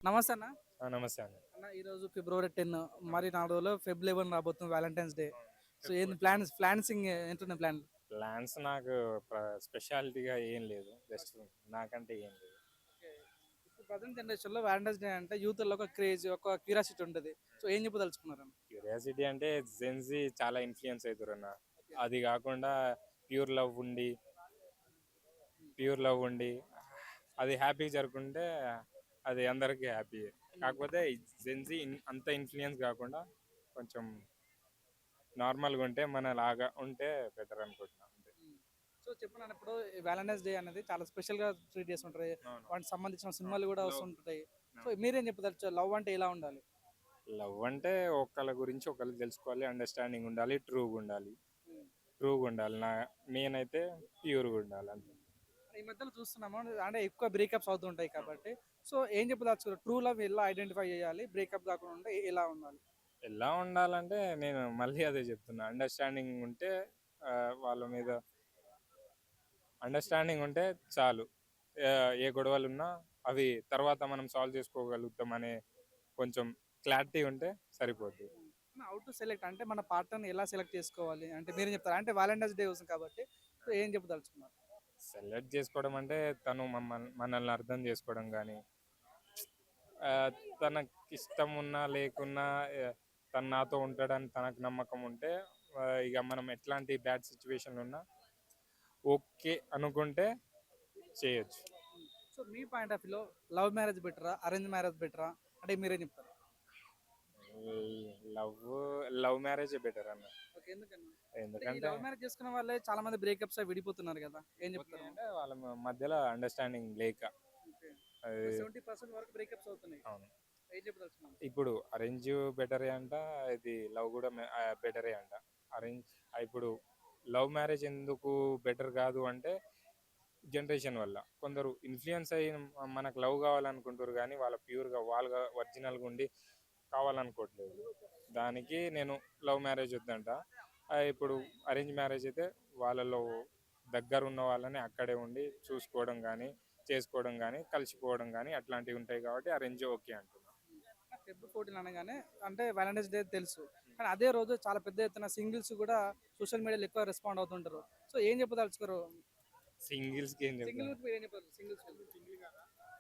నమస్తే అన్న. నమస్తే అండి. అన్న ఈరోజు ఫిబ్రవరి 10 మరి 4 రోజుల్లో ఫెబ్ 11 రాబోతుంది వ్యాలంటైన్స్ డే. అవును. సో ఏంది ప్లాన్సింగ్ ఏంటున్నాయి ప్లాన్లు? ప్లాన్స్ నాకు స్పెషాలిటీగా ఏం లేదు. జస్ట్ నాకంటే ఏం లేదు. ఓకే. ఇప్పుడు ప్రజెంట్ జనరేషన్‌లో వ్యాలంటైన్స్ డే అంటే యూత్‌లో ఒక క్రేజ్, ఒక క్యూరియాసిటీ ఉంటది. సో ఏం చెప్పదలుచుకున్నారన్న? క్యూరియాసిటీ అంటే జెన్‌జీ చాలా ఇన్‌ఫ్లూయెన్స్ అయితుర్రన్న. ఓకే. అది కాకుండా ప్యూర్ లవ్ ఉండి, ప్యూర్ లవ్ ఉండి అది హ్యాపీగా జరుపుకుంటే అది అందరికీ హ్యాపీయే. కాకపోతే జెన్‌జీ అంత ఇన్‌ఫ్లూయెన్స్ కాకుండా కొంచెం నార్మల్‌గా ఉంటే మనలాగా ఉంటే బెటర్ అనుకుంటున్నా అంతే. హ్మ్. సో చెప్పండన్న ఇప్పుడు వ్యాలంటైన్స్ డే అనేది చాలా స్పెషల్‌గా ట్రీట్ చేస్తుంటారు. అవును. వాటికి సంబంధించిన అవును. సినిమాలు కూడా లవ్. వస్తుంటాయి. సో అవును. మీరేం చెప్పదలుచు లవ్ అంటే ఎలా ఉండాలి? లవ్ అంటే ఒకళ్ళ గురించి ఒకళ్ళు తెలుసుకోవాలి, అండర్‌స్టాండింగ్ ఉండాలి, ట్రూగా ఉండాలి. హ్మ్. ట్రూగా ఉండాలి. మెయిన్ అయితే ప్యూర్‌గా ఉండాలి అంతే. ఈ మధ్యలో చూస్తున్నాము అంటే ఎక్కువ బ్రేకప్స్ అవుతుంటాయి కాబట్టి సో ఏం చెప్పదలుచుకున్నారు? ట్రూ లవ్ ఎలా ఐడెంటిఫై చేయాలి? బ్రేకప్ కాకుండా ఉంటే ఎలా ఉండాలి? ఎలా ఉండాలంటే నేను మళ్ళీ అదే చెప్తున్నా. అండర్‌స్టాండింగ్ ఉంటే వాళ్ళ మీద అండర్‌స్టాండింగ్ ఉంటే చాలు. ఏ గొడవలున్నా అవి తర్వాత మనం సాల్వ్ చేసుకోగలుగుతాం అనే కొంచెం క్లారిటీ ఉంటే సరిపోద్ది. హౌ టు సెలెక్ట్ అంటే మన పార్ట్నర్‌ని ఎలా సెలెక్ట్ చేసుకోవాలి? అంటే మీరేం చెప్తారు? అంటే వాలంటైన్స్ డే వస్తుంది కాబట్టి సో ఏం చెప్పదలుచుకున్నారు? సెలెక్ట్ చేసుకోవడం అంటే తను మనల్ని అర్థం చేసుకోవడం గానీ, తనకిష్టం ఉన్నా లేకున్నా తను నాతో ఉంటాడని తనకు నమ్మకం ఉంటే ఇక మనం ఎట్లాంటి బ్యాడ్ సిచ్యువేషన్‌లో ఉన్నా ఓకే అనుకుంటే చేయొచ్చు. సో మీ పాయింట్ ఆఫ్ వ్యూలో లవ్ మ్యారేజ్ బెటరా? అరేంజ్ మ్యారేజ్ బెటరా? అంటే మీరేం చెప్తారు? లవ్ లవ్ మ్యారేజే బెటర్ అన్న. ఓకే. ఎందుకని? అంటే ఈ ఎందుకంటే లవ్ మ్యారేజ్ చేసుకున్న వాళ్ళే చాలా మంది బ్రేకప్స్ అయి విడిపోతున్నారు కదా! ఏం విడిపోతున్నాయి చెప్తారు? అంటే వాళ్ళ మధ్యలో అండర్‌స్టాండింగ్ లేక. ఓకే. అది 70% వరకు బ్రేకప్స్ అవుతున్నాయి. అవును. ఏం చెప్పదలుచుకున్నారు? ఇప్పుడు అరేంజ్ బెటరే అంట. ఇది లవ్ కూడా బెటరే అంట. అరేంజ్ ఇప్పుడు లవ్ మ్యారేజ్ ఎందుకు బెటర్ కాదు అంటే జనరేషన్ వల్ల. కొందరు ఇన్‌ఫ్లూయెన్స్ అయ్యి మనకు లవ్ కావాలనుకుంటారు గానీ, వాళ్ళ ప్యూర్‌గా వాళ్ళుగా ఒరిజినల్‌గా ఉండి కావాలనుకోవట్లేదు. దానికి నేను లవ్ మ్యారేజ్ వద్దంట. ఇప్పుడు అరేంజ్ మ్యారేజ్ అయితే వాళ్ళలో దగ్గరున్న వాళ్ళని అక్కడే ఉండి చూసుకోవడం గానీ, చేసుకోవడం గానీ, కలిసిపోవడం గానీ అట్లాంటివి ఉంటాయి కాబట్టి అరేంజ్ ఓకే అంటున్నా. ఫెబ్ 14 అనగానే అంటే వాలంటైన్స్ డే తెలుసు. కానీ అదే రోజు చాలా పెద్ద ఎత్తున సింగిల్స్ కూడా సోషల్ మీడియాలో ఎక్కువ రెస్పాండ్ అవుతుంటారు. సో ఏం చెప్పదలుచుకోరు? సింగిల్స్‌కి ఏం సింగిల్ చెప్తాను. యూత్ మీరేం చెప్పారు? సింగిల్స్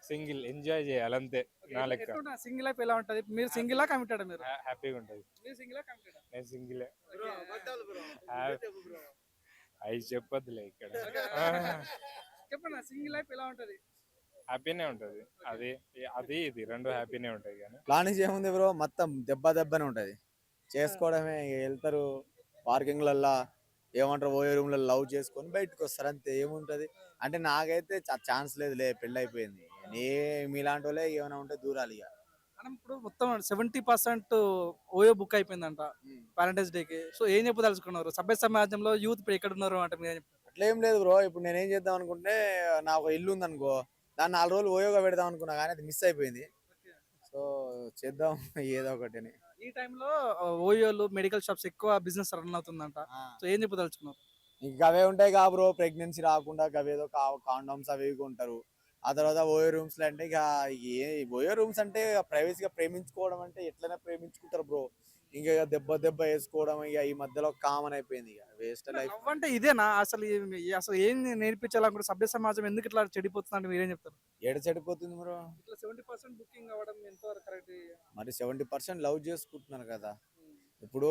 సింగిల్ ఎంజాయ్ చేయాలంతే ఓకే. నా లెక్క. ఎట్లుంటది సింగిల్ లైఫ్ ఎలా ఉంటది? మీరు సింగిలా? కమిటెడా మీరు? హ్యాపీగా ఉంటది. మీరు సింగిలా? కమిటెడా? నేను సింగిలే. ఓకే. అయి చెప్పొద్దులే ఇక్కడ. ఓకే. ఆ! చెప్పండి సింగిల్ లైఫ్ ఎలా ఉంటది? హ్యాపీనే ఉంటది. ఓకే. అది అది ఇది 2 హ్యాపీనే ఉంటాయి గానీ ప్లానింగ్స్ ఏముంది బ్రో, మొత్తం దెబ్బ దెబ్బనే ఉంటది. ఆ! చేసుకోవడమే ఇగ ఎళ్తారు పార్కింగ్‌లల్లా ఏమంటారు ఓయో రూమ్‌లో లవ్ చేసుకొని బయటకొస్తారు అంతే ఏముంటది. అంటే నాకైతే ఛాన్స్ లేదులే పెళ్లయిపోయింది. నే మీలాంటోళ్ళే ఏమైనా ఉంటే దూరాలిగ. మనం ఇప్పుడు మొత్తం 70% ఓయో బుక్ అయిపోయిందంట హ్మ్. వాలంటైన్స్ డేకి. సో ఏం చెప్పదలుచుకున్నారు? సభ్య సమాజంలో యూత్ ఇప్పుడు ఎక్కడున్నారు అంటే మీరేం చెప్తారు? అట్లేం లేదు బ్రో. ఇప్పుడు నేనేం చేద్దాం అనుకుంటే నాకు ఒక ఇల్లుందనుకో, దాన్ని 4 రోజులు ఓయోగా పెడదాం అనుకున్నా గానీ అది మిస్ అయిపోయింది. ఓకే. సో చేద్దాం ఏదో ఒకటని. ఈ టైంలో ఓయోలు, మెడికల్ షాప్స్ ఎక్కువ బిజినెస్ రన్ అవుతుందంట. ఆ! సో ఏం చెప్పదలుచుకున్నారు? ఇంక గవే ఉంటాయి గా బ్రో, ప్రెగ్నెన్సీ రాకుండా గవేదో కాండోమ్స్ అవి ఇవి కొంటారు. ఆ తర్వాత ఓయో రూమ్స్ లో అంటే ఇక ఏ ఓయో రూమ్స్ అంటే ప్రైవసీగా ప్రేమించుకోవడం అంటే ఎట్లైనా ప్రేమించుకుంటారు బ్రో. ఇంకా దెబ్బ దెబ్బ వేసుకోవడం ఇక ఈ మధ్యలో కామన్ అయిపోయింది, ఇక వేస్ట్ లైఫ్. లవ్ అంటే ఇదేనా? అసలు ఏం నేర్పించాలనుకుంటే సభ్య సమాజం ఎందుకు ఇట్లా చెడిపోతుందంటే మీరేం చెప్తారు? ఏడ చెడిపోతుంది బ్రో. ఇట్లా 70% బుకింగ్ అవ్వడం ఎంతవరకు కరెక్ట్? మరి 70% లవ్ చేసుకుంటున్నారు కదా. ఇప్పుడు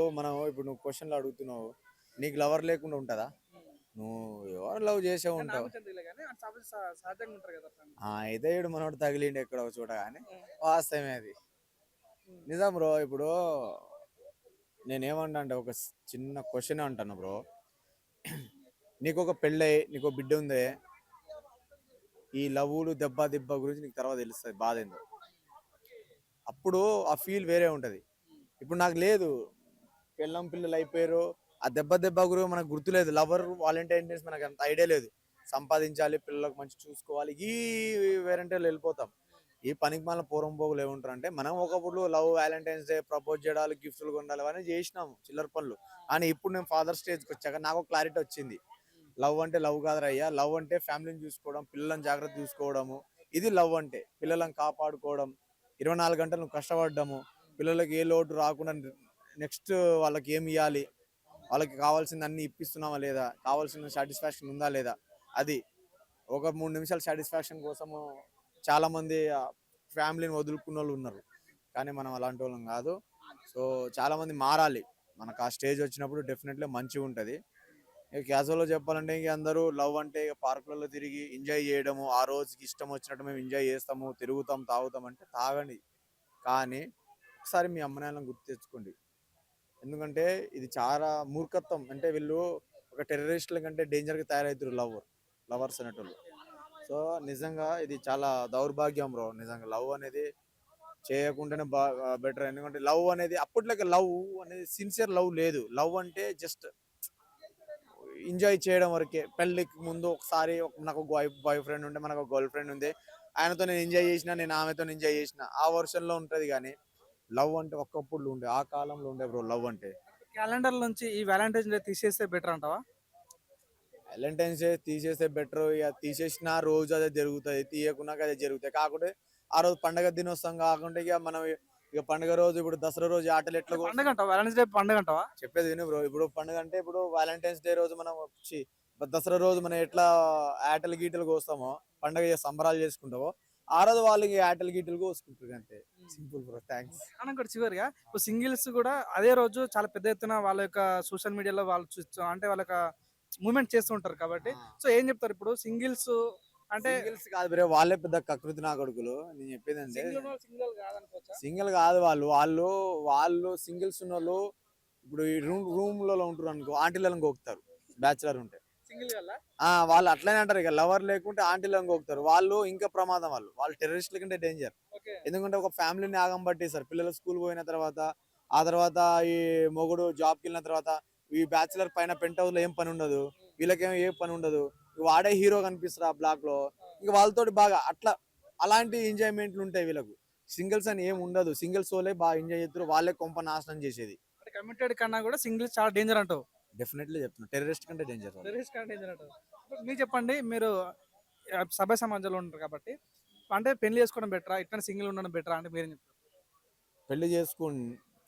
నువ్వు క్వశ్చన్లు అడుగుతున్నావు, నీకు లవర్ లేకుండా ఉంటుందా? నువ్వు ఎవరు లవ్ చేసే నా ఉంటావు. గురించి తెలియదు కానీ సహజంగా ఉంటారు కదా అట్లా అని. అయితే ఇడు మనోడు తగిలిండి ఎక్కడ ఒక చోట కానీ ఉమ్, వాస్తవమే అది. ఉమ్, నిజం బ్రో. ఇప్పుడు నేనేమంటా అంటే ఒక చిన్న క్వశ్చన్ అంటాను బ్రో. నీకు ఒక పెళ్ళై నీకు బిడ్డ ఉంది, ఈ లవ్వులు దెబ్బ దెబ్బ గురించి నీకు తర్వాత తెలుస్తుంది బాధ ఏందో. అప్పుడు ఆ ఫీల్ వేరే ఉంటది. ఇప్పుడు నాకు లేదు, పెళ్ళం పిల్లలు అయిపోయారు, ఆ దెబ్బ దెబ్బ గురించి మనకు గుర్తులేదు. లవర్ వాలంటైన్ డేస్ మనకు అంత ఐడియా లేదు. సంపాదించాలి, పిల్లలకు మంచి చూసుకోవాలి, ఈ వేరంటే వెళ్ళిపోతాం. ఈ పనికి మన పూర్వం పోగులు ఏముంటారు అంటే, మనం ఒకప్పుడు లవ్ వ్యాలంటైన్స్ డే ప్రపోజ్ చేయడాలు గిఫ్ట్లు కొనాలి అవన్నీ చేసినాము చిల్లర పనులు. కానీ ఇప్పుడు నేను ఫాదర్ స్టేజ్కి వచ్చాక నాకు క్లారిటీ వచ్చింది. లవ్ అంటే లవ్ కాదురయ్యా, లవ్ అంటే ఫ్యామిలీని చూసుకోవడం, పిల్లలను జాగ్రత్త చూసుకోవడము, ఇది లవ్ అంటే పిల్లలను కాపాడుకోవడం. 24 గంటలు నువ్వు కష్టపడ్డాము, పిల్లలకి ఏ లోటు రాకుండా నెక్స్ట్ వాళ్ళకి ఏమి ఇవ్వాలి, వాళ్ళకి కావాల్సింది అన్ని ఇప్పిస్తున్నామా లేదా, కావాల్సిన సాటిస్ఫాక్షన్ ఉందా లేదా, అది ఒక 3 నిమిషాల సాటిస్ఫాక్షన్ కోసము చాలా మంది ఫ్యామిలీని వదులుకున్న వాళ్ళు ఉన్నారు. కానీ మనం అలాంటి వాళ్ళం కాదు. సో చాలా మంది మారాలి. మనకు ఆ స్టేజ్ వచ్చినప్పుడు డెఫినెట్లీ మంచిగా ఉంటుంది. ఇక క్యాజువల్గా చెప్పాలంటే ఇంక అందరూ లవ్ అంటే ఇక పార్కులలో తిరిగి ఎంజాయ్ చేయడము, ఆ రోజుకి ఇష్టం వచ్చినట్టు మేము ఎంజాయ్ చేస్తాము, తిరుగుతాం, తాగుతాం అంటే తాగండి. కానీ ఒకసారి మీ అమ్మ నాన్నలను గుర్తు తెచ్చుకోండి. ఎందుకంటే ఇది చాలా మూర్ఖత్వం. అంటే వీళ్ళు ఒక టెర్రరిస్టుల కంటే డేంజర్గా తయారవుతారు లవర్స్ అనేటోళ్ళు. సో నిజంగా ఇది చాలా దౌర్భాగ్యం బ్రో. నిజంగా లవ్ అనేది చేయకుండానే బెటర్. ఎందుకంటే లవ్ అనేది అప్పట్లోకి లవ్ అనేది సిన్సియర్ లవ్ లేదు. లవ్ అంటే జస్ట్ ఎంజాయ్ చేయడం వరకే. పెళ్ళికి ముందు ఒకసారి నాకు బాయ్ ఫ్రెండ్ ఉంటే, మనకు గర్ల్ ఫ్రెండ్ ఉంది, ఆయనతో నేను ఎంజాయ్ చేసిన, నేను ఆమెతో ఎంజాయ్ చేసిన, ఆ వర్షన్లో ఉంటుంది. కానీ లవ్ అంటే ఒక్కప్పుడు ఉండే, ఆ కాలంలో ఉండే బ్రో లవ్ అంటే. క్యాలెండర్ నుంచి ఈ వ్యాలంటైన్స్ డే తీసేస్తే బెటర్ అంటావా? వ్యాలంటైన్స్ డే తీసేస్తే బెటర్. ఇక తీసేసిన రోజు అదే జరుగుతుంది, తీయకున్నాక అదే జరుగుతాయి. కాకుంటే ఆ రోజు పండగ దినోత్సవం కాకుండా ఇక మనం ఇక పండుగ రోజు ఇప్పుడు దసరా రోజు ఆటలు ఎట్లా పండుగ అంటావా? వ్యాలంటైన్స్ డే పండుగ అంటావా? చెప్పేది విను బ్రో. ఇప్పుడు పండుగ అంటే ఇప్పుడు వ్యాలంటైన్స్ డే రోజు మనం దసరా రోజు మనం ఎట్లా ఆటలు గీటలు కోస్తామో, పండగ సంబరాలు చేసుకుంటామో, ఆ రోజు వాళ్ళకి ఆటలు గీటలు కోసుకుంటారు అంతే. Simple bro. థ్యాంక్స్. మనం కూడా చివరిగా ఇప్పుడు సింగిల్స్ కూడా అదే రోజు చాలా పెద్ద ఎత్తున వాళ్ళ యొక్క సోషల్ మీడియాలో వాళ్ళు అంటే వాళ్ళ యొక్క మూవ్మెంట్ చేస్తూ ఉంటారు కాబట్టి, సో ఏం చెప్తారు ఇప్పుడు సింగిల్స్ అంటే? సింగిల్స్ కాదు బ్రో, వాళ్ళే పెద్ద కకృతి నా కొడుకులు. నేను చెప్పేది అంటే సింగిల్ కాదనుకోవచ్చా? సింగిల్ కాదు వాళ్ళు వాళ్ళు వాళ్ళు సింగిల్స్ ఉన్న వాళ్ళు ఇప్పుడు ఈ రూమ్లలో ఉంటారు అనుకో, ఆంటీలను గోకుతారు బ్యాచులర్ ఉంటే. సింగిల్ వల్ల వాళ్ళు అట్లనే అంటారు. ఇక లవర్ లేకుంటే ఆంటీలను గోకుతారు. వాళ్ళు ఇంకా ప్రమాదం. వాళ్ళు టెర్రరిస్టుల కంటే డేంజర్. ఓకే. ఎందుకంటే ఒక ఫ్యామిలీని ఆగం పట్టేశారు. పిల్లలు స్కూల్ పోయిన తర్వాత, ఆ తర్వాత ఈ మొగుడు జాబ్కి వెళ్ళిన తర్వాత, ఈ బ్యాచులర్ పైన పెంట్ హౌస్ లో ఏం పని ఉండదు, వీళ్ళకేమో ఏ పని ఉండదు, వాడే హీరో కనిపిస్తారు ఆ బ్లాక్ లో. ఇంకా వాళ్ళతోటి బాగా అట్లా అలాంటి ఎంజాయ్మెంట్లు ఉంటాయి వీళ్ళకు. సింగిల్స్ అని ఏం ఉండదు. సింగిల్స్ వాళ్ళే బాగా ఎంజాయ్ చేస్తారు, వాళ్ళే కొంప నాశనం చేసేది. అంటే కమిటెడ్ కన్నా కూడా సింగిల్స్ చాలా డేంజర్ అంటావు? డెఫినెట్లీ చెప్తున్నా, టెర్రరిస్ట్ కంటే డేంజర్. టెర్రరిస్ట్ కన్నా డేంజర్ అంటావు. ఇప్పుడు మీరు చెప్పండి, మీరు సభ్య సమాజంలో ఉంటారు కాబట్టి, అంటే పెళ్లి చేసుకోవడం బెటరా ఇట్లా సింగిల్ ఉండడం బెటరా అంటే మీరేం చెప్తారు? పెళ్లి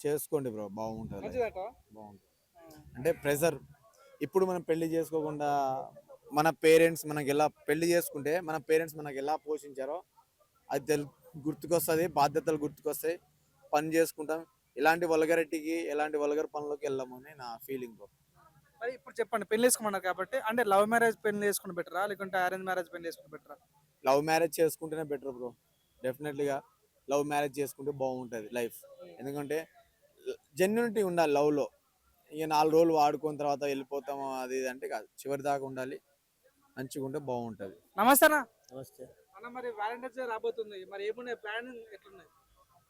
చేసుకోండి బ్రో, బాగుంటుంది. మంచిదంటావా? బాగుంటుంది. అంటే ప్రెజర్. ఇప్పుడు మనం పెళ్లి చేసుకోకుండా మన పేరెంట్స్ మనకి ఎలా పెళ్లి చేసుకుంటే, మన పేరెంట్స్ మనకి ఎలా పోషించారో అది గుర్తుకొస్తుంది, బాధ్యతలు గుర్తుకొస్తాయి, పని చేసుకుంటాం. ఇలాంటి వల్గరిటీకి, ఎలాంటి వల్గర్ పనులకు వెళ్ళము అని నా ఫీలింగ్ బ్రో. మరి ఇప్పుడు చెప్పండి, పెళ్లి చేసుకున్నారు కాబట్టి, అంటే లవ్ మ్యారేజ్ పెళ్లి చేసుకుని బెటరా లేకుంటే అరేంజ్ మ్యారేజ్ పెళ్లి చేసుకుని బెటరా? లవ్ మ్యారేజ్ చేసుకుంటేనే బెటర్ బ్రో. డెఫినెట్లీగా లవ్ మ్యారేజ్ చేసుకుంటే బాగుంటుంది లైఫ్. ఎందుకంటే జెన్యూనిటీ ఉండాలి లవ్లో. ఇక 4 రోజులు వాడుకున్న తర్వాత వెళ్ళిపోతాము అది ఇది అంటే కాదు, చివరి దాకా ఉండాలి, మంచిగా ఉంటే బాగుంటుంది. నమస్తే అన్న. నమస్తే. అన్న, మరి వ్యాలంటైన్స్ డే రాబోతుంది, మరి ఏమున్నాయి ప్లాన్ ఎట్లున్నాయి?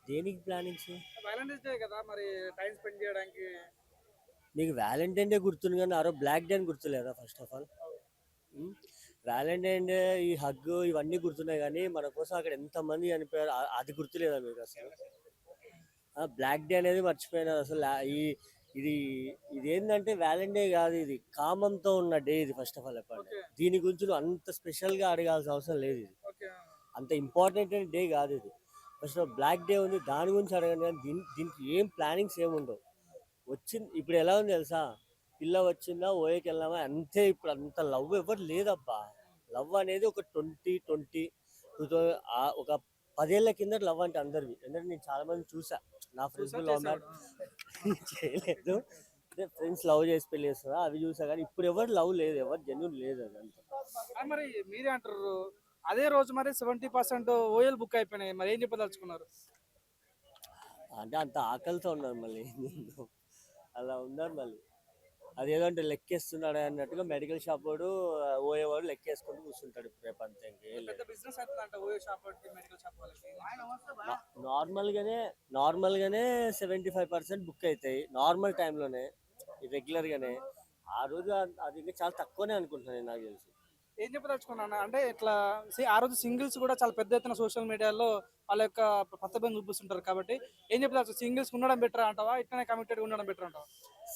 దేనికి ప్లానింగ్స్? వ్యాలంటైన్స్ డే కదా, మరి టైం స్పెండ్ చేయడానికి. నీకు వ్యాలంటైన్ డే గుర్తుంది కానీ ఆ రోజు బ్లాక్ డే అని గుర్తులేదా? First of all Valentine day ఈ హగ్ ఇవన్నీ గుర్తున్నాయి కానీ మన కోసం అక్కడ ఎంతమంది చనిపోయారు అది గుర్తులేదా మీకు అసలు? బ్లాక్ డే అనేది మర్చిపోయినారు అసలు. ఇది ఇది ఏంటంటే వ్యాలంటైన్ డే కాదు, ఇది కామంతో ఉన్న డే ఇది. ఫస్ట్ ఆఫ్ ఆల్ చెప్పండి, దీని గురించి నువ్వు అంత స్పెషల్గా అడగాల్సిన అవసరం లేదు. ఇది అంత ఇంపార్టెంట్ డే కాదు ఇది. ఫస్ట్ బ్లాక్ డే ఉంది, దాని గురించి అడగండి. కానీ దీనికి ఏం ప్లానింగ్స్ ఏమి ఉండవు. వచ్చింది ఇప్పుడు ఎలా ఉంది తెలుసా, పిల్ల వచ్చిందా ఓయేకి వెళ్ళామా అంతే. ఇప్పుడు అంత లవ్ ఎవరు లేదబ్బా. లవ్ అనేది ఒక 2020 ఒక 10 ఏళ్ల కింద లవ్ అంటే అందరివి. ఎందుకంటే నేను చాలా మంది చూసా, నా ఫ్రెండ్స్ లవ్ మ్యారేజ్ చేయలేదు, ఫ్రెండ్స్ లవ్ చేసి పెళ్లి చేస్తారా అవి చూసా. కానీ ఇప్పుడు ఎవరు లవ్ లేదు, ఎవరు జెన్యూన్ లేదు. అది అంతా మరి మీరే అంటారు, అదే రోజు మరి 70% ఓఎల్ బుక్ అయిపోయినాయి, మరి ఏం చెప్పదలుచుకున్నారు? అంటే అంత ఆకలితో ఉన్నారు మళ్ళీ అలా ఉన్నారు మళ్ళీ. అదేదంటే లెక్కేస్తున్నాడు అన్నట్టుగా మెడికల్ షాప్ వాడు ఓయేవాడు లెక్కేసుకుంటూ కూర్చుంటాడు ఇప్పుడు రేపు అంతే. బిజినెస్ అవుతుందంట ఓయో షాప్ వాళ్ళకి, మెడికల్ షాప్ వాళ్ళకి. నార్మల్గానే 75% బుక్ అవుతాయి నార్మల్ టైంలోనే, రెగ్యులర్గానే. ఆ రోజు అది ఇంకా చాలా తక్కువనే అనుకుంటున్నాను నాకు తెలిసి. ఏం చెప్పదలుచుకున్నాను అంటే, ఇట్లా ఆ రోజు సింగిల్స్ కూడా చాలా పెద్ద ఎత్తున సోషల్ మీడియాలో వాళ్ళ యొక్క ప్రతిభను చూపిస్తుంటారు కాబట్టి, ఏం చెప్పదలుచు? సింగిల్స్ ఉండడం బెటర్ అంటావా, ఇట్లనే కమిటెడ్ ఉండడం బెటర్ అంటావా?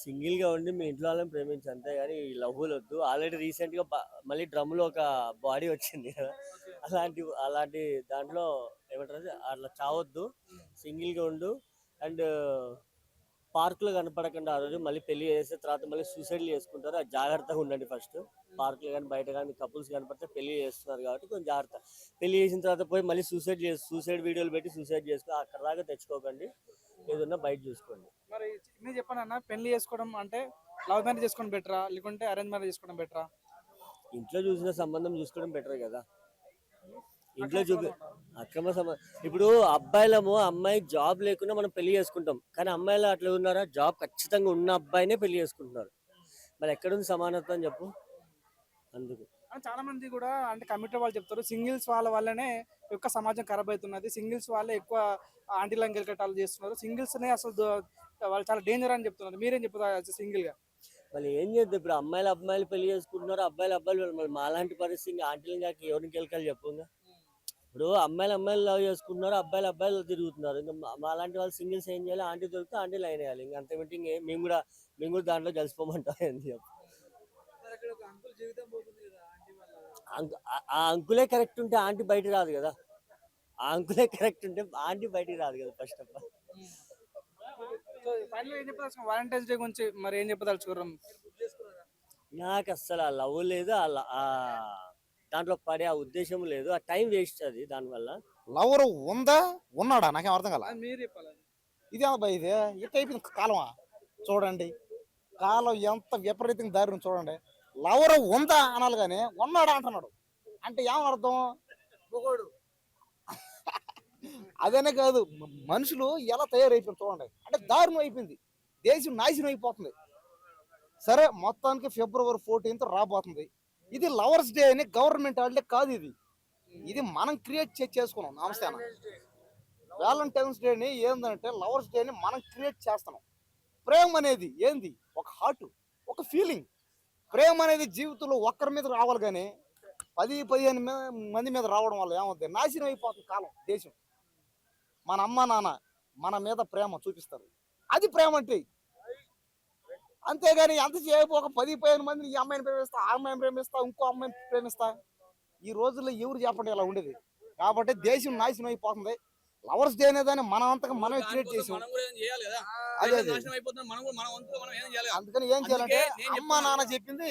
సింగిల్గా ఉండి మీ ఇంట్లో వాళ్ళని ప్రేమించి అంతే, కానీ ఈ లవ్వులు వద్దు. ఆల్రెడీ రీసెంట్గా మళ్ళీ డ్రమ్లో ఒక బాడీ వచ్చింది కదా, అలాంటి అలాంటి దాంట్లో ఏమంటారు అట్లా చావద్దు, సింగిల్గా ఉండు. అండ్ పార్కులో కనపడకుండా ఆ రోజు మళ్ళీ పెళ్లి చేస్తే తర్వాత మళ్ళీ సూసైడ్లు చేసుకుంటారు, అది జాగ్రత్తగా ఉండండి. ఫస్ట్ పార్కులు కానీ బయట కానీ కపుల్స్ కనపడితే పెళ్లి చేస్తున్నారు కాబట్టి కొంచెం జాగ్రత్త. పెళ్లి చేసిన తర్వాత పోయి మళ్ళీ సూసైడ్ వీడియోలు పెట్టి సూసైడ్ చేసుకో, అక్కడ దాకా తెచ్చుకోకండి. ఏదన్నా బయట చూసుకోండి. మరి నేను చెప్పాను అన్న, పెళ్లి చేసుకోవడం అంటే లవ్ మ్యారేజ్ చేసుకోవడం బెటరా లేకుంటే అరేంజ్ మ్యారేజ్ చేసుకోవడం బెటరా? ఇంట్లో చూసిన సంబంధం చూసుకోవడం బెటర్ కదా. ఇంట్లో చూపి అక్రమ సంబంధం. ఇప్పుడు అబ్బాయిలము అమ్మాయి జాబ్ లేకుండా మనం పెళ్లి చేసుకుంటాం, కానీ అమ్మాయిలు అట్లా ఉన్నారా? జాబ్ ఖచ్చితంగా ఉన్న అబ్బాయినే పెళ్లి చేసుకుంటున్నారు. మరి ఎక్కడుంది సమానత్వం చెప్పు? అందుకు అని చాలా మంది కూడా అంటే కమిటెడ్ వాళ్ళు చెప్తారు, సింగిల్స్ వాళ్ళ వల్లనే ఎక్కువ సమాజం ఖరాబ్ అవుతున్నది, సింగిల్స్ వాళ్ళే ఎక్కువ ఆంటీ లంకెలకట్టాలు చేస్తున్నారు, సింగిల్స్ నే అసలు వాళ్ళు చాలా డేంజర్ అని చెప్తున్నారు. మీరేం చెప్తారు సింగిల్ గా? మళ్ళీ ఏం చేద్దాం? ఇప్పుడు అమ్మాయిలు పెళ్లి చేసుకుంటున్నారు, అబ్బాయిలు మరి మాలాంటి పరిస్థితి ఇంకా ఆంటీలు కాక ఎవరికి గెలకాలి చెప్పు? ఇంకా ఇప్పుడు అమ్మాయిలు లవ్ చేసుకుంటున్నారు, అబ్బాయిలు తిరుగుతున్నారు. ఇంకా మాలాంటి వాళ్ళు సింగిల్స్ ఏం చేయాలి? ఆంటీ దొరికితే ఆంటీ లైన్ వేయాలి. ఇంకా అంత మీటింగ్ మేము కూడా దాంట్లో కలిసిపోమంటాం ఏంది చెప్పు? ఆ అంకులే కరెక్ట్ ఉంటే ఆంటీ బయట రాదు కదా. ఆ అంకులే కరెక్ట్ ఉంటే ఆంటీ బయటికి రాదు కదా first of all. So final ఏం చెప్పదలుచుకున్నాం వాలంటైన్స్ డే గురించి? మరి ఏం చెప్పదలుచుకున్నాం? నాకు అస్సలు ఆ లవ్ లేదు, దాంట్లో పడే ఆ ఉద్దేశం లేదు, ఆ టైం వేస్ట్ అది. దానివల్ల లవర్ ఉందా ఉన్నాడా నాకేం అర్థం కాల. మీరు చెప్పాలి. ఇదే భయ ఇది ఇట్ట అయిపోయింది కాలమా. చూడండి కాలం ఎంత విపరీతంగా దారిని చూడండి. లవర్ ఉందా అనాలి కానీ ఉన్నాడా అంటున్నాడు అంటే ఏమని అర్థం? అదేనే కాదు, మనుషులు ఎలా తయారైపోయింది చూడండి. అంటే దారుణం అయిపోయింది, దేశం నాశనం అయిపోతుంది. సరే మొత్తానికి February 14th రాబోతుంది. ఇది లవర్స్ డే అని గవర్నమెంట్ హాలిడే కాదు, ఇది మనం క్రియేట్ చేసుకున్నాం. నమస్తే అన్న. వ్యాలంటైన్స్ డేని ఏంటంటే లవర్స్ డేని మనం క్రియేట్ చేస్తున్నాం. ప్రేమ అనేది ఏంది? ఒక హార్ట్, ఒక ఫీలింగ్. ప్రేమ అనేది జీవితంలో ఒక్కరి మీద రావాలి కానీ 10-15 మంది మీద రావడం వల్ల ఏమవుతుంది? నాశనం అయిపోతుంది కాలం, దేశం. మన అమ్మ నాన్న మన మీద ప్రేమ చూపిస్తారు, అది ప్రేమ అంటే. అంతేగాని ఎంతసేపు ఒక 10-15 మందిని ఈ అమ్మాయిని ప్రేమిస్తా, ఆ అమ్మాయిని ప్రేమిస్తా, ఇంకో అమ్మాయిని ప్రేమిస్తా, ఈ రోజుల్లో ఎవరు చెప్పండి ఇలా ఉండేది? కాబట్టి దేశం నాశనం అయిపోతుంది. లవర్స్ డే అనేదాన్ని మనం అంతగా మనమే క్రియేట్ చేసాం. అదే అందుకని ఏం చేయాలంటే అమ్మ నాన్న చెప్పింది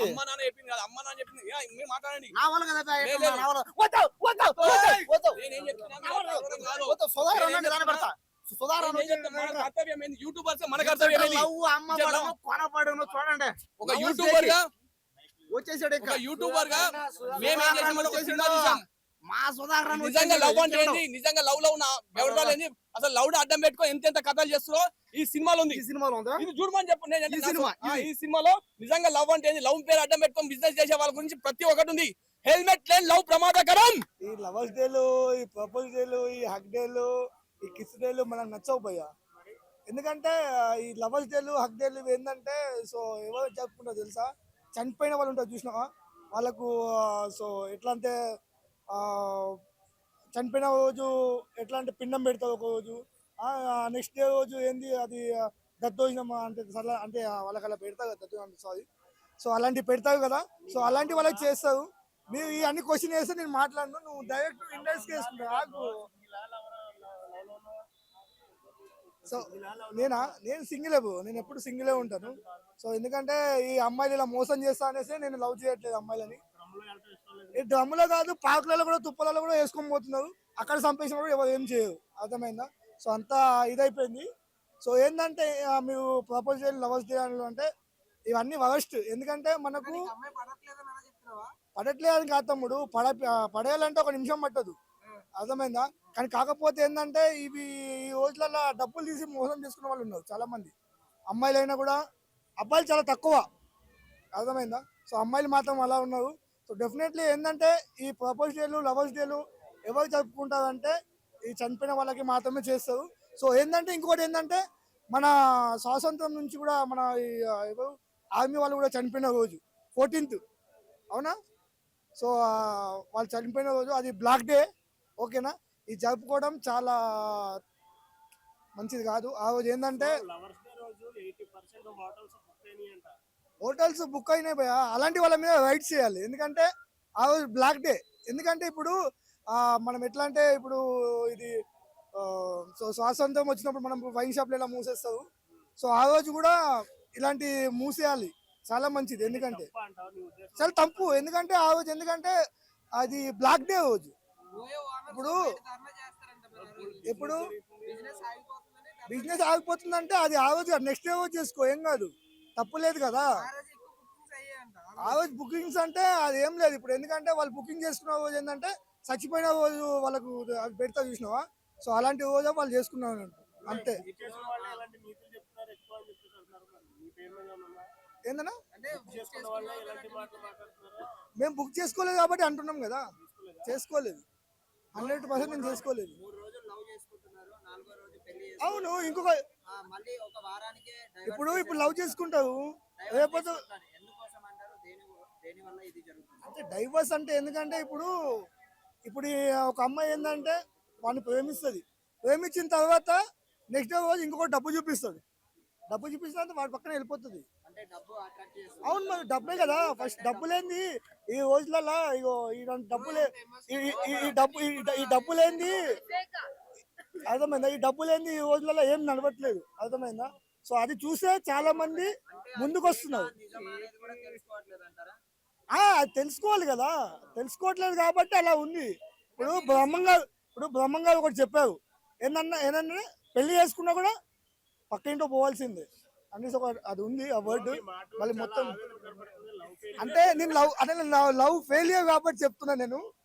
నా వల్ల కదా చూడండి. ఒక యూట్యూబర్ గా వచ్చేసాడు యూట్యూబర్ గా మా సుధాకర్ నిజంగా లవ్ అంటే ఏంటి? నిజంగా లవ్ ఎవరిదాలేంది? అసలు లవ్ అడ్డం పెట్టుకో ఎంత కథలు చేస్తారో ఈ సినిమాలో ఉంది. ఈ సినిమాలో ఉందా? ఇది చూడమని చెప్పు. ఈ సినిమాలో నిజంగా లవ్ అంటే ఏంది? లవ్ పేరు అడ్డం పెట్టుకొని బిజినెస్ చేసే వాళ్ళ గురించి ప్రతి ఒక్కటి ఉంది. హెల్మెట్ లేని లవ్ ప్రమాదకరం. ఈ లవర్స్ డేలు, ఈ ప్రపోజ్ డేలు, ఈ హక్ డేలు, ఈ కిస్ డేలు మనకు నచ్చవు భయ్యా. ఎందుకంటే ఈ లవర్స్ డేలు, హక్ డేలు ఇవి ఏంటంటే సో ఎవరు జరుపుకుంటారో తెలుసా? చనిపోయిన వాళ్ళు ఉంటారు చూసినావా, వాళ్ళకు సో ఎట్లా అంటే చనిపోయిన రోజు ఎట్లా అంటే పిండం పెడతారు ఒక రోజు, నెక్స్ట్ డే రోజు ఏంది అది దద్దోజనం అంటే అంటే వాళ్ళకి అలా పెడతారు కదా, దద్దోజనం సారీ. సో అలాంటివి పెడతారు కదా, సో అలాంటి వాళ్ళకి చేస్తారు. మీరు ఈ అన్ని క్వశ్చన్ వేస్తే నేను మాట్లాడను, నువ్వు డైరెక్ట్ ఇండస్ట్రీ వేసుకుంటావు. సో నేను సింగిలే బ్రో, నేను ఎప్పుడు సింగిలే ఉంటాను. సో ఎందుకంటే ఈ అమ్మాయిలు ఇలా మోసం చేస్తా అనేసి నేను లవ్ చేయట్లేదు అమ్మాయిలని. ఈ డ్రమ్ములో కాదు, పార్కులలో కూడా తుప్పలలో కూడా వేసుకొని పోతున్నారు, అక్కడ చంపేసిన కూడా ఎవరు ఏం చేయరు. అర్థమైందా? సో అంతా ఇదైపోయింది. సో ఏంటంటే మీరు ప్రపోజ్ చేయాలి లవర్స్ డే అంటే ఇవన్నీ వరస్ట్. ఎందుకంటే మనకు పడట్లేదని కాదు తమ్ముడు, పడేయాలంటే ఒక నిమిషం పట్టదు. అర్థమైందా? కానీ కాకపోతే ఏంటంటే ఇవి ఈ రోజులలో డబ్బులు తీసి మోసం చేసుకునే వాళ్ళు ఉన్నారు చాలా మంది. అమ్మాయిలైనా కూడా, అబ్బాయిలు చాలా తక్కువ. అర్థమైందా? సో అమ్మాయిలు మాత్రం అలా ఉన్నారు. సో డెఫినెట్లీ ఏంటంటే ఈ ప్రపోజ్ డేలు, లవర్స్ డేలు ఎవరు జరుపుకుంటారంటే ఈ చనిపోయిన వాళ్ళకి మాత్రమే చేస్తారు. సో ఏంటంటే ఇంకొకటి ఏంటంటే మన స్వాతంత్రం నుంచి కూడా మన ఎవరు ఆర్మీ వాళ్ళు కూడా చనిపోయిన రోజు 14th, అవునా? సో వాళ్ళు చనిపోయిన రోజు అది బ్లాక్ డే, ఓకేనా? ఇది జరుపుకోవడం చాలా మంచిది కాదు. ఆ రోజు ఏంటంటే హోటల్స్ బుక్ అయినాయి భయ, అలాంటి వాళ్ళ మీద రైడ్స్ చేయాలి. ఎందుకంటే ఆ రోజు బ్లాక్ డే. ఎందుకంటే ఇప్పుడు మనం ఎట్లా అంటే ఇప్పుడు ఇది సో స్వాతంత్రం వచ్చినప్పుడు మనం వైన్ షాప్లు ఇలా మూసేస్తావు. సో ఆ రోజు కూడా ఇలాంటి మూసేయాలి, చాలా మంచిది. ఎందుకంటే చాలా తప్పు, ఎందుకంటే ఆ రోజు ఎందుకంటే అది బ్లాక్ డే రోజు. ఇప్పుడు బిజినెస్ ఆగిపోతుందంటే అది ఆ రోజు నెక్స్ట్ డే రోజు చేసుకో, ఏం కాదు, తప్పు లేదు కదా. ఆ రోజు బుకింగ్స్ అంటే అది ఏం లేదు ఇప్పుడు, ఎందుకంటే వాళ్ళు బుకింగ్ చేసుకున్న రోజు ఏంటంటే చచ్చిపోయిన రోజు వాళ్ళకు అది పెడతా చూసినావా. సో అలాంటి రోజు వాళ్ళు చేసుకున్నారు అంతే. ఏందన్నా మేము బుక్ చేసుకోలేదు కాబట్టి అంటున్నాం కదా, చేసుకోలేదు, 100% నేను చేసుకోలేదు. అవును, ఇంకొక ఇప్పుడు లవ్ చేసుకుంటావు రేపొద్దు అంటే డైవర్స్ అంటే ఎందుకంటే ఇప్పుడు ఇప్పుడు ఈ ఒక అమ్మాయి ఏంటంటే వాడిని ప్రేమిస్తుంది, ప్రేమించిన తర్వాత నెక్స్ట్ డే రోజు ఇంకొక డబ్బు చూపిస్తుంది, డబ్బు చూపిస్తే వాడి పక్కన వెళ్ళిపోతుంది. అవును, మరి డబ్బే కదా ఫస్ట్. డబ్బు లేని ఈ రోజులలో ఇగో ఈ డబ్బులే ఈ డబ్బు లేని అర్థమైందా, ఈ డబ్బు లేని ఈ రోజులలో ఏం నడవట్లేదు, అర్థమైందా. సో అది చూసే చాలా మంది ముందుకు వస్తున్నారు. అది తెలుసుకోవాలి కదా, తెలుసుకోవట్లేదు కాబట్టి అలా ఉంది. ఇప్పుడు బ్రహ్మంగారు ఒకటి చెప్పారు, ఏంటన్నా పెళ్లి చేసుకున్నా కూడా పక్కింటో పోవాల్సిందే అనేసి ఒక అది ఉంది ఆ వర్డ్. మళ్ళీ మొత్తం అంటే నేను లవ్ ఫెయిలియర్ కాబట్టి చెప్తున్నా నేను.